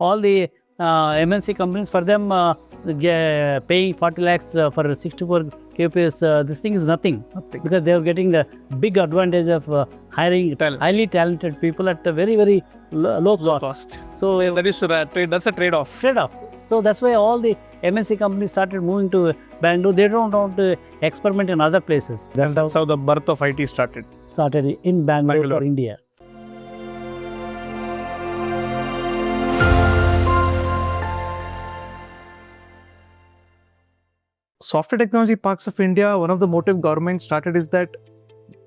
all the MNC companies, for them paying 40 lakhs for 64 kps, this thing is nothing. Because they are getting a big advantage of hiring highly talented people at a very, very low cost. So that's a trade-off. So that's why all the MNC companies started moving to Bangalore. They don't want to experiment in other places. That's how the birth of IT started. Started in Bangalore. India. Software Technology Parks of India, one of the motive government started is that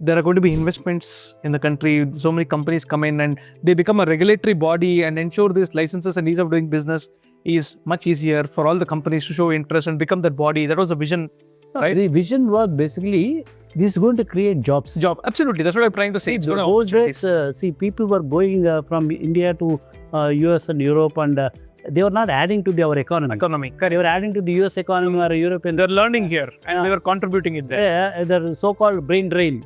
there are going to be investments in the country. So many companies come in and they become a regulatory body and ensure these licenses and ease of doing business is much easier for all the companies to show interest and become that body. That was the vision, right? The vision was basically this is going to create jobs. Absolutely. That's what I'm trying to say. Those days, people were going from India to US and Europe, and they were not adding to our economy. They were adding to the US economy or European. They're learning here and they were contributing it there. Yeah, the so-called brain drain.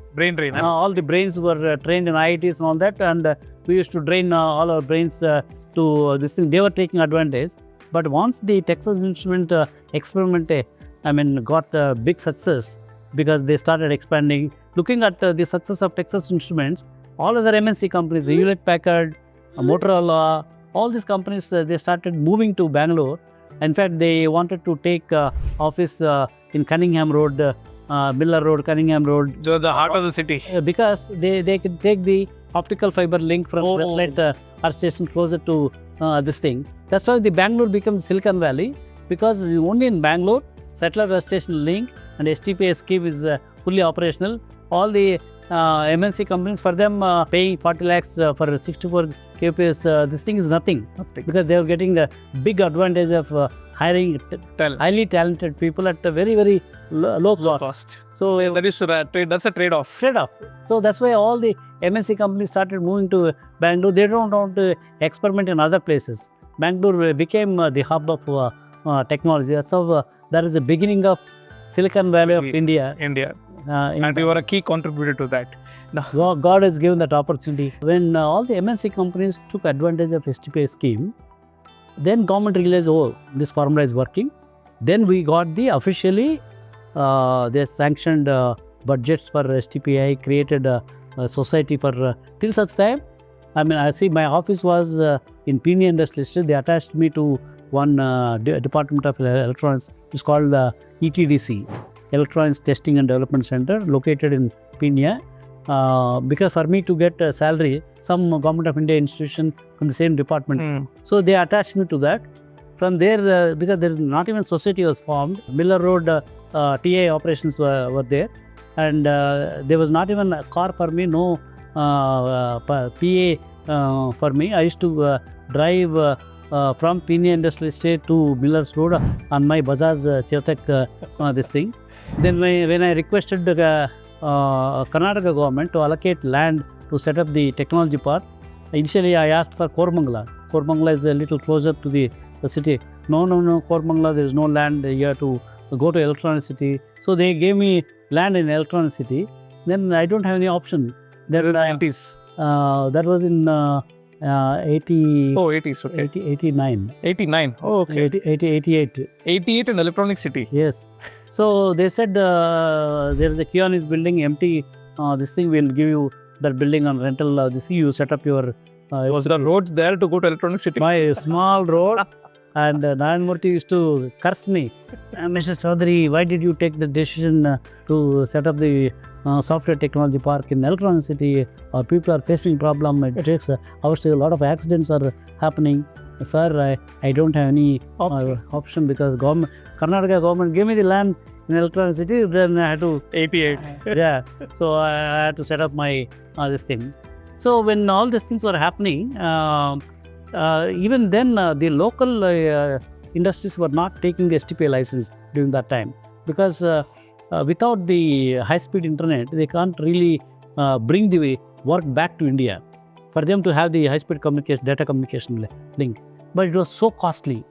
All the brains were trained in IITs and all that, and we used to drain all our brains to this thing. They were taking advantage. But once the Texas Instrument experiment, got big success because they started expanding. Looking at the success of Texas Instruments, all other MNC companies, Hewlett Packard, Motorola, all these companies, they started moving to Bangalore. In fact, they wanted to take office in Cunningham Road, Miller Road, Cunningham Road. So the heart of the city. Because they could take the optical fiber link from our station closer to this thing. That's why the Bangalore becomes Silicon Valley, because only in Bangalore, satellite station link and STPA scheme is fully operational. All the MNC companies, for them paying 40 lakhs for 64 kps, this thing is nothing. Because they are getting a big advantage of hiring highly talented people at a very, very low cost. So that's a trade-off. So that's why all the MNC companies started moving to Bangalore. They don't want to experiment in other places. Bangalore became the hub of technology. That's how that is the beginning of Silicon Valley of India. And you were a key contributor to that. God has given that opportunity. When all the MNC companies took advantage of STPA scheme, then government realized, this formula is working. Then we got the officially, they sanctioned budgets for STPI, created a society for till such time. I see my office was in Pune Industry Estate. They attached me to one department of electronics. It's called ETDC, Electronics Testing and Development Center, located in Pune. Because for me to get a salary, some Government of India institution from the same department. So they attached me to that. From there, because there is not even society was formed, Miller Road TA operations were there. And there was not even a car for me, no PA for me. I used to drive from Pune Industrial Estate to Miller's Road on my Bajaj Chetak, this thing. Then when I requested the Karnataka government to allocate land to set up the technology park, initially I asked for Koramangala. Koramangala is a little closer to the city. No, Koramangala, there is no land here to go to Electronic City. So they gave me land in Electronic City. Then I don't have any option. There were 90s. That was in 80s, okay. 89. 89, oh, okay. 88. 88 in Electronic City. Yes. So they said there is a kiosk building empty. This thing will give you that building on rental. This thing you set up your. Was the roads there to go to Electronic City? My small road. And Nayanmurthy used to curse me. Mr. Chowdary, why did you take the decision to set up the software technology park in Electronic City? People are facing problem. It takes a lot of accidents are happening. Sir, I don't have any option because Karnataka government gave me the land in Electronic City. Then I had to 88. Yeah. So I had to set up my this thing. So when all these things were happening, even then the local industries were not taking the STPA license during that time, because without the high-speed internet, they can't really bring the work back to India for them to have the high-speed communication, data communication link. But it was so costly.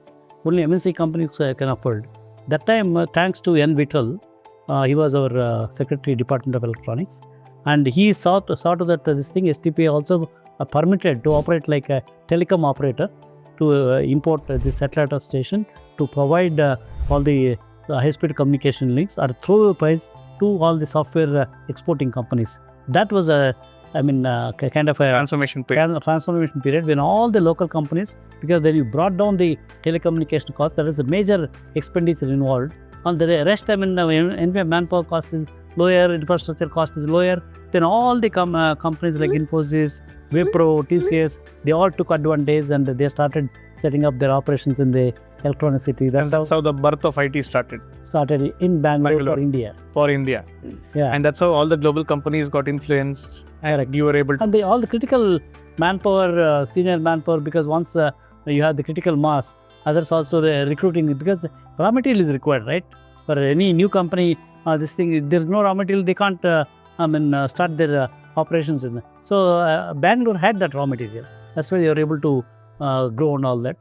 Only MNC companies can afford. That time, thanks to N. Vittal, he was our Secretary, Department of Electronics, and he saw to that this thing STPA also permitted to operate like a telecom operator. to import this satellite station to provide all the high-speed communication links or throw price to all the software exporting companies. That was kind of a Transformation period. transformation period when all the local companies, because then you brought down the telecommunication cost, there is a major expenditure involved. On the rest, anyway, manpower cost is lower, infrastructure cost is lower. Then all the companies like Infosys, Wipro, TCS, they all took advantage and they started setting up their operations in the electronic city. And that's how the birth of IT started In Bangalore. For India. for India. Yeah. And that's how all the global companies got influenced and you were able to. And all the critical manpower, senior manpower, because once you have the critical mass, others also recruiting, because raw material is required, right? For any new company, there's no raw material, they can't start their operations in. So Bangalore had that raw material. That's why they were able to grow and all that.